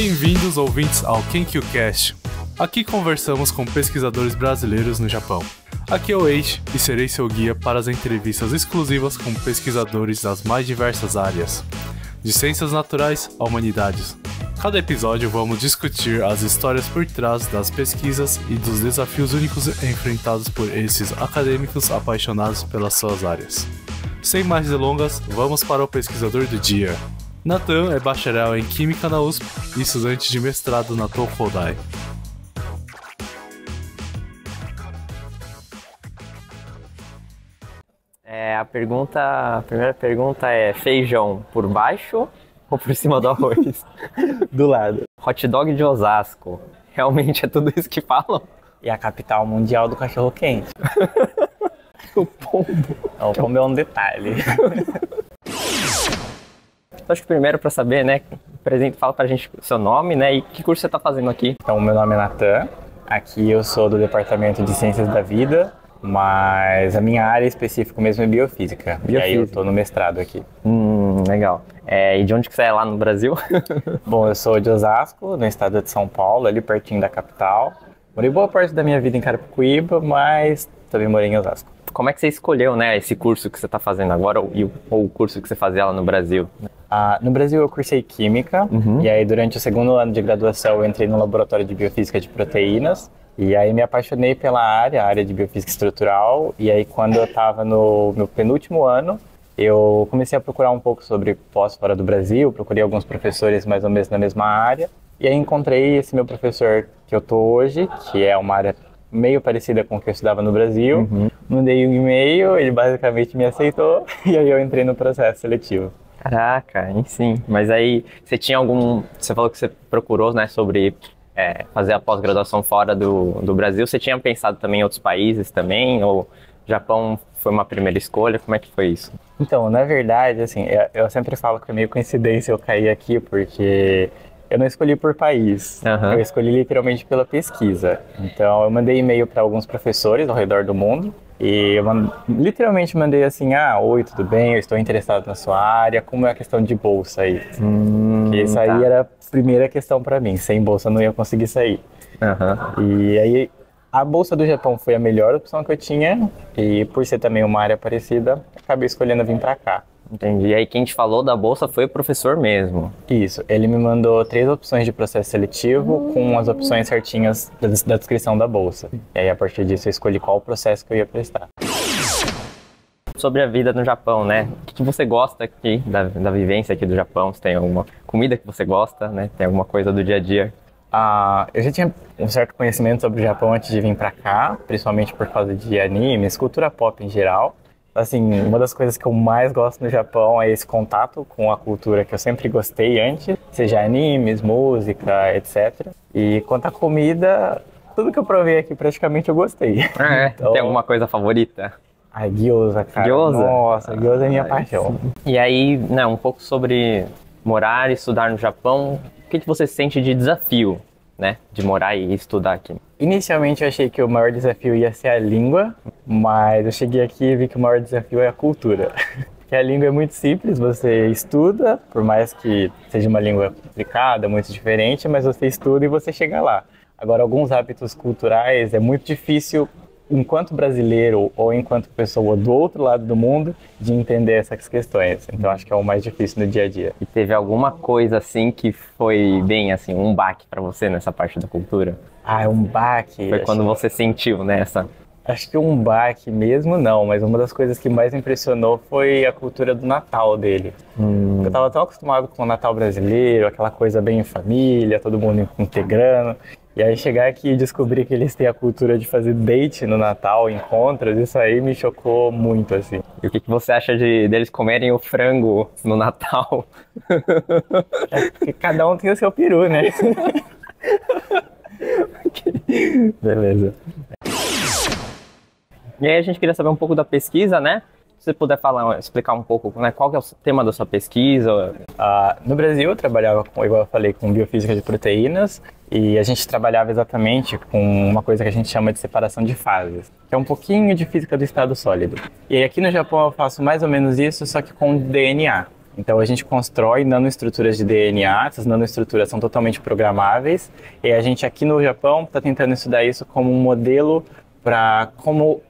Bem-vindos, ouvintes, ao KenkyuCast. Aqui conversamos com pesquisadores brasileiros no Japão. Aqui é o Eiichi e serei seu guia para as entrevistas exclusivas com pesquisadores das mais diversas áreas, de ciências naturais a humanidades. Cada episódio vamos discutir as histórias por trás das pesquisas e dos desafios únicos enfrentados por esses acadêmicos apaixonados pelas suas áreas. Sem mais delongas, vamos para o pesquisador do dia. Nathan é bacharel em Química na USP e estudante de mestrado na Tokodai. A primeira pergunta é: feijão por baixo ou por cima do arroz? Do lado. Hot dog de Osasco. Realmente é tudo isso que falam? E a capital mundial do cachorro quente. O pombo. O pombo é um detalhe. Acho que primeiro, para saber, né, fala pra gente o seu nome, né, e que curso você tá fazendo aqui. Então, meu nome é Nathan. Aqui eu sou do Departamento de Ciências da Vida, mas a minha área específica mesmo é Biofísica. E aí eu tô no mestrado aqui. Legal. E de onde que você é lá no Brasil? Bom, eu sou de Osasco, no estado de São Paulo, ali pertinho da capital. Morei boa parte da minha vida em Carapicuíba, mas também morei em Osasco. Como é que você escolheu, né, esse curso que você está fazendo agora ou o curso que você fazia lá no Brasil? No Brasil eu cursei Química, e aí durante o segundo ano de graduação eu entrei no laboratório de Biofísica de Proteínas, e aí me apaixonei pela área de Biofísica Estrutural, e aí quando eu estava no meu penúltimo ano, eu comecei a procurar um pouco sobre pós fora do Brasil, procurei alguns professores mais ou menos na mesma área, e aí encontrei esse meu professor que eu tô hoje, que é uma área meio parecida com o que eu estudava no Brasil. Mandei um e-mail, ele basicamente me aceitou e aí eu entrei no processo seletivo. Caraca, sim. Mas aí você falou que você procurou, né, sobre fazer a pós-graduação fora do Brasil. Você tinha pensado também em outros países também? Ou Japão foi uma primeira escolha? Como é que foi isso? Então, na verdade, assim, eu sempre falo que é meio coincidência eu cair aqui, porque eu não escolhi por país, eu escolhi literalmente pela pesquisa. Então, eu mandei e-mail para alguns professores ao redor do mundo e eu literalmente mandei assim: oi, tudo bem, eu estou interessado na sua área, como é a questão de bolsa aí? Porque isso aí era a primeira questão para mim, sem bolsa eu não ia conseguir sair. E aí, a bolsa do Japão foi a melhor opção que eu tinha e por ser também uma área parecida, acabei escolhendo vir para cá. Entendi. E aí quem te falou da bolsa foi o professor mesmo? Isso. Ele me mandou 3 opções de processo seletivo com as opções certinhas da descrição da bolsa. E aí a partir disso eu escolhi qual processo que eu ia prestar. Sobre a vida no Japão, né? O que você gosta aqui da vivência aqui do Japão? Você tem alguma comida que você gosta, né? Tem alguma coisa do dia a dia? Eu já tinha um certo conhecimento sobre o Japão antes de vir pra cá, principalmente por causa de animes, cultura pop em geral. Assim, uma das coisas que eu mais gosto no Japão é esse contato com a cultura que eu sempre gostei antes, seja animes, música, etc. E quanto à comida, tudo que eu provei aqui praticamente eu gostei. Então, tem alguma coisa favorita? Gyoza, cara. Gyoza? Nossa, gyoza é minha paixão. E aí, né, um pouco sobre morar e estudar no Japão, o que você sente de desafio, né, de morar e estudar aqui? Inicialmente eu achei que o maior desafio ia ser a língua, mas eu cheguei aqui e vi que o maior desafio é a cultura. Porque a língua é muito simples, você estuda, por mais que seja uma língua complicada, muito diferente, mas você estuda e você chega lá. Agora, alguns hábitos culturais é muito difícil, enquanto brasileiro ou enquanto pessoa do outro lado do mundo, de entender essas questões. Então acho que é o mais difícil no dia a dia. E teve alguma coisa assim que foi bem assim, um baque pra você nessa parte da cultura? Um baque? Foi quando você sentiu nessa? Acho que um baque mesmo não, mas uma das coisas que mais impressionou foi a cultura do Natal dele. Eu tava tão acostumado com o Natal brasileiro, aquela coisa bem em família, todo mundo integrando. E aí chegar aqui e descobrir que eles têm a cultura de fazer date no Natal, encontros, isso aí me chocou muito, assim. E o que você acha deles comerem o frango no Natal? Porque cada um tem o seu peru, né? Beleza. E aí a gente queria saber um pouco da pesquisa, né? Se você puder explicar um pouco, né, qual que é o tema da sua pesquisa? No Brasil eu trabalhava, igual eu falei, com biofísica de proteínas e a gente trabalhava exatamente com uma coisa que a gente chama de separação de fases, que é um pouquinho de física do estado sólido. E aí aqui no Japão eu faço mais ou menos isso, só que com DNA. Então a gente constrói nanoestruturas de DNA, essas nanoestruturas são totalmente programáveis, e a gente aqui no Japão está tentando estudar isso como um modelo para como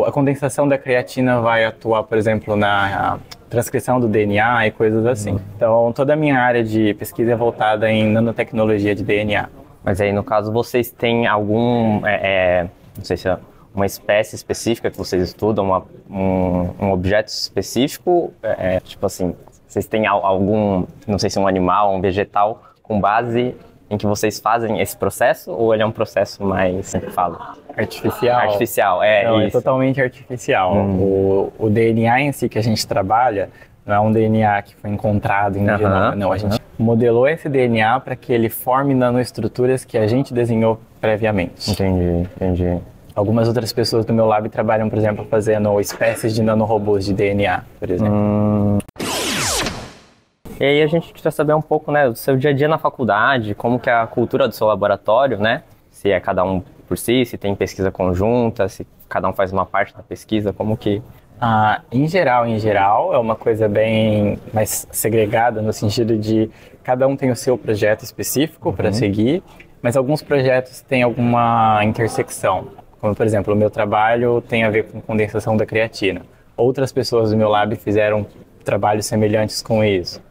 a condensação da creatina vai atuar, por exemplo, na transcrição do DNA e coisas assim. Então toda a minha área de pesquisa é voltada em nanotecnologia de DNA. Mas aí, no caso, vocês têm algum, não sei se é uma espécie específica que vocês estudam, um objeto específico, tipo assim, vocês têm algum, não sei se um animal, um vegetal, com base em que vocês fazem esse processo, ou ele é um processo mais, como que fala? Artificial. Artificial, não, isso. É totalmente artificial. O DNA em si que a gente trabalha não é um DNA que foi encontrado em genoma, não. A gente modelou esse DNA para que ele forme nanoestruturas que a gente desenhou previamente. Entendi. Algumas outras pessoas do meu lab trabalham, por exemplo, fazendo espécies de nanorobôs de DNA, por exemplo. E aí a gente queria saber um pouco, né, do seu dia a dia na faculdade, como que é a cultura do seu laboratório, né? Se é cada um por si, se tem pesquisa conjunta, se cada um faz uma parte da pesquisa, como que... Em geral, é uma coisa bem mais segregada, no sentido de cada um tem o seu projeto específico para seguir, mas alguns projetos têm alguma intersecção. Como, por exemplo, o meu trabalho tem a ver com condensação da creatina. Outras pessoas do meu lab fizeram trabalhos semelhantes com isso.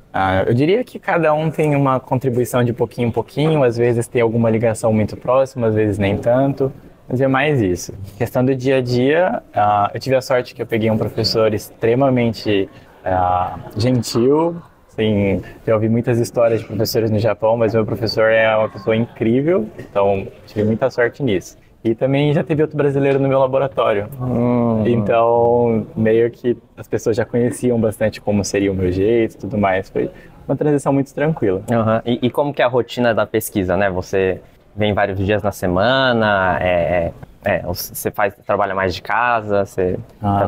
Eu diria que cada um tem uma contribuição de pouquinho em pouquinho, às vezes tem alguma ligação muito próxima, às vezes nem tanto. Mas é mais isso. Questão do dia a dia, eu tive a sorte que eu peguei um professor extremamente gentil. Assim, já ouvi muitas histórias de professores no Japão, mas meu professor é uma pessoa incrível, então tive muita sorte nisso. E também já teve outro brasileiro no meu laboratório. Então, meio que as pessoas já conheciam bastante como seria o meu jeito e tudo mais. Foi uma transição muito tranquila. E como que é a rotina da pesquisa, né? Você vem vários dias na semana, você trabalha mais de casa,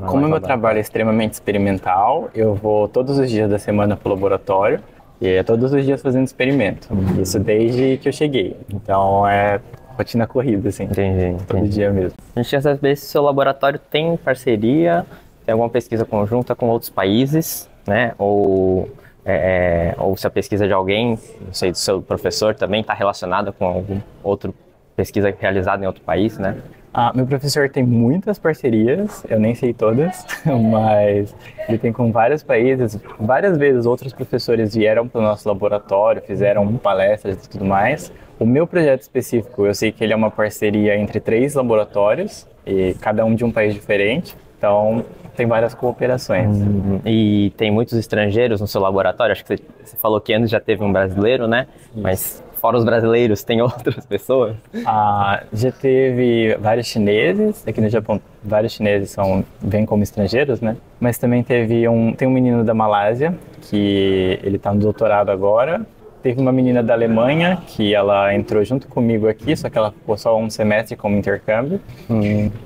como o meu trabalho é extremamente experimental, eu vou todos os dias da semana para o laboratório e é todos os dias fazendo experimento. Isso desde que eu cheguei. Então é rotina corrida, assim. Entendi. Todo dia mesmo. A gente quer saber se o seu laboratório tem parceria, tem alguma pesquisa conjunta com outros países, né? Ou se a pesquisa de alguém, não sei, do seu professor também está relacionada com alguma outra pesquisa realizada em outro país, né? Meu professor tem muitas parcerias, eu nem sei todas, mas ele tem com vários países. Várias vezes outros professores vieram para o nosso laboratório, fizeram palestras e tudo mais. O meu projeto específico, eu sei que ele é uma parceria entre 3 laboratórios, e cada um de um país diferente, então tem várias cooperações. E tem muitos estrangeiros no seu laboratório? Acho que você falou que antes já teve um brasileiro, né? Isso. Mas fora os brasileiros, tem outras pessoas? Já teve vários chineses, aqui no Japão vários chineses vêm como estrangeiros, né? Mas também tem um menino da Malásia, que ele está no doutorado agora. Teve uma menina da Alemanha, que ela entrou junto comigo aqui, só que ela ficou só um semestre como intercâmbio.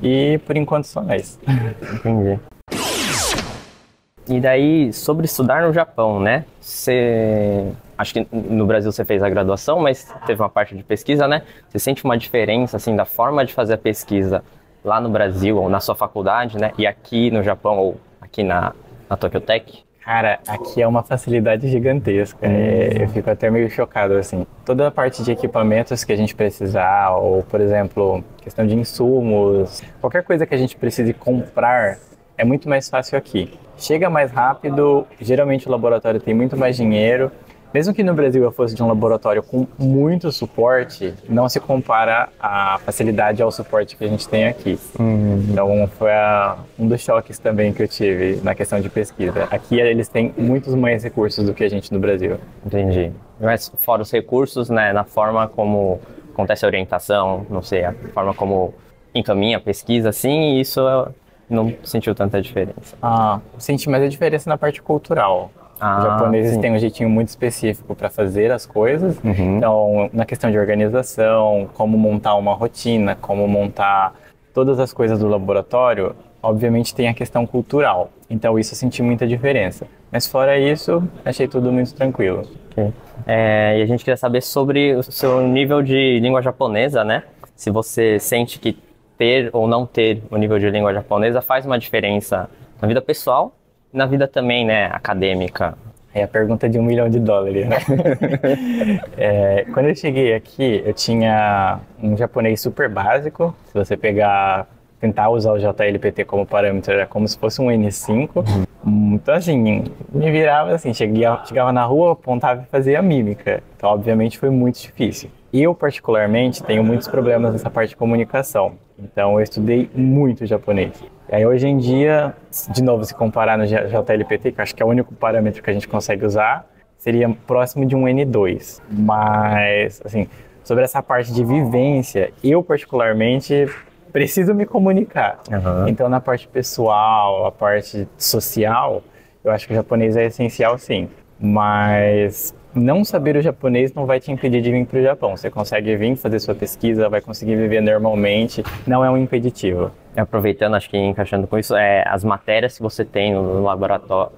E por enquanto só nós. Entendi. E daí, sobre estudar no Japão, né? Acho que no Brasil você fez a graduação, mas teve uma parte de pesquisa, né? Você sente uma diferença, assim, da forma de fazer a pesquisa lá no Brasil, ou na sua faculdade, né? E aqui no Japão, ou aqui na Tokyo Tech? Cara, aqui é uma facilidade gigantesca. Eu fico até meio chocado, assim. Toda a parte de equipamentos que a gente precisar, ou, por exemplo, questão de insumos, qualquer coisa que a gente precise comprar, é muito mais fácil aqui. Chega mais rápido, geralmente o laboratório tem muito mais dinheiro. Mesmo que no Brasil eu fosse de um laboratório com muito suporte, não se compara a facilidade ao suporte que a gente tem aqui. Então foi um dos choques também que eu tive na questão de pesquisa. Aqui eles têm muitos mais recursos do que a gente no Brasil. Entendi. Mas fora os recursos, né, na forma como acontece a orientação, não sei, a forma como encaminha a pesquisa, assim, isso não sentiu tanta diferença? Senti mais a diferença na parte cultural. Os japoneses têm um jeitinho muito específico para fazer as coisas. Então, na questão de organização, como montar uma rotina, como montar todas as coisas do laboratório, obviamente tem a questão cultural. Então, isso eu senti muita diferença. Mas fora isso, achei tudo muito tranquilo. Okay. E a gente queria saber sobre o seu nível de língua japonesa, né? Se você sente que ter ou não ter o nível de língua japonesa faz uma diferença na vida pessoal, na vida também, né, acadêmica. É a pergunta de $1 milhão, né? Quando eu cheguei aqui, eu tinha um japonês super básico. Se você tentar usar o JLPT como parâmetro, era como se fosse um N5. Então, assim, me virava assim, chegava na rua, apontava e fazia mímica. Então, obviamente, foi muito difícil. Eu, particularmente, tenho muitos problemas nessa parte de comunicação. Então, eu estudei muito japonês. E aí, hoje em dia, de novo, se comparar no JLPT, que eu acho que é o único parâmetro que a gente consegue usar, seria próximo de um N2. Mas, assim, sobre essa parte de vivência, eu, particularmente, preciso me comunicar. Então, na parte pessoal, a parte social, eu acho que o japonês é essencial, sim. Mas não saber o japonês não vai te impedir de vir para o Japão. Você consegue vir fazer sua pesquisa, vai conseguir viver normalmente, não é um impeditivo. Aproveitando, acho que encaixando com isso, as matérias que você tem no laboratório,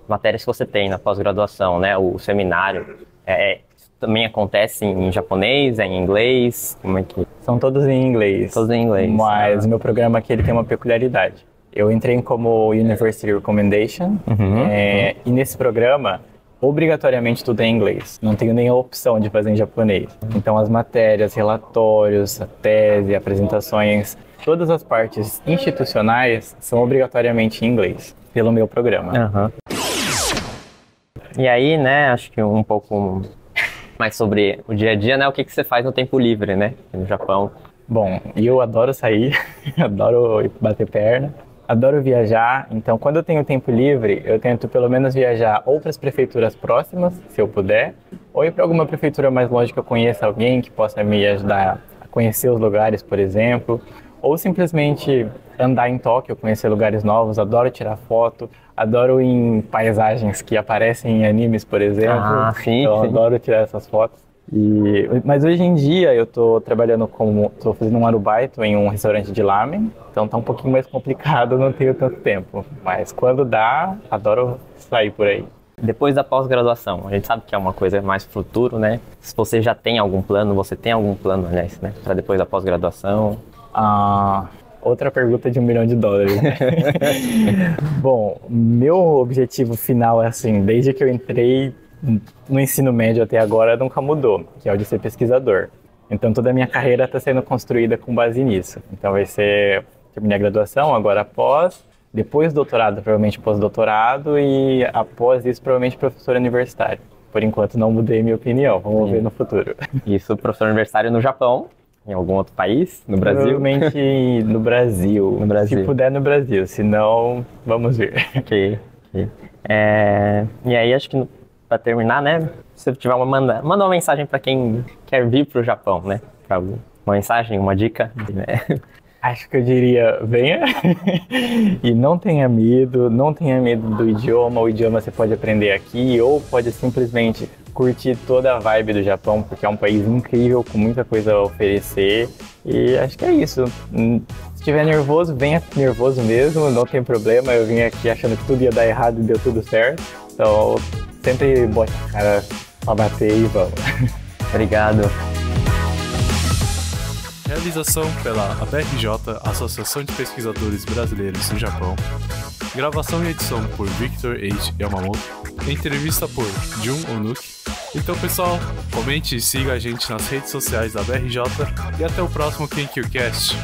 matérias que você tem na pós-graduação, né, o seminário, também acontece em japonês, em inglês? Como é que... São todos em inglês. Todos em inglês. Mas o meu programa aqui ele tem uma peculiaridade. Eu entrei como University Recommendation e nesse programa, obrigatoriamente tudo é em inglês. Não tenho nem a opção de fazer em japonês. Então as matérias, relatórios, a tese, apresentações, todas as partes institucionais são obrigatoriamente em inglês, pelo meu programa. E aí, né, acho que um pouco mais sobre o dia a dia, né, o que você faz no tempo livre, né, no Japão? Bom, eu adoro sair, adoro bater perna, adoro viajar, então quando eu tenho tempo livre, eu tento pelo menos viajar ou para as prefeituras próximas, se eu puder, ou ir para alguma prefeitura mais longe que eu conheça alguém que possa me ajudar a conhecer os lugares, por exemplo, ou simplesmente andar em Tóquio, conhecer lugares novos, adoro tirar foto, adoro ir em paisagens que aparecem em animes, por exemplo, então adoro tirar essas fotos. Mas hoje em dia eu estou fazendo um arubaito em um restaurante de lamen, então tá um pouquinho mais complicado, não tenho tanto tempo, mas quando dá, adoro sair por aí. Depois da pós-graduação, a gente sabe que é uma coisa mais futuro, né? Se você já tem algum plano, aliás, né, para depois da pós-graduação? Outra pergunta de $1 milhão. Bom, meu objetivo final é assim, desde que eu entrei no ensino médio até agora nunca mudou, que é o de ser pesquisador. Então toda a minha carreira está sendo construída com base nisso. Então vai ser, terminei a graduação, agora pós, depois doutorado, provavelmente pós-doutorado e após isso provavelmente professor universitário. Por enquanto não mudei minha opinião, vamos ver no futuro. Isso, professor universitário no Japão? Em algum outro país? No Brasil? Provavelmente no Brasil. No Brasil. Se puder no Brasil, se não, vamos ver. Ok. E aí, acho que para terminar, né? Se tiver manda uma mensagem para quem quer vir para o Japão, né? Uma mensagem, uma dica. Né? Acho que eu diria, venha e não tenha medo do idioma. O idioma você pode aprender aqui ou pode simplesmente curtir toda a vibe do Japão, porque é um país incrível, com muita coisa a oferecer. E acho que é isso. Se estiver nervoso, venha nervoso mesmo, não tem problema. Eu vim aqui achando que tudo ia dar errado e deu tudo certo. Então, sempre bote a cara pra bater e vamos. Obrigado. Realização pela ABRJ, Associação de Pesquisadores Brasileiros no Japão. Gravação e edição por Victor H. Yamamoto. Entrevista por Jun Onuki. Então, pessoal, comente e siga a gente nas redes sociais da ABRJ e até o próximo KenkyuCast.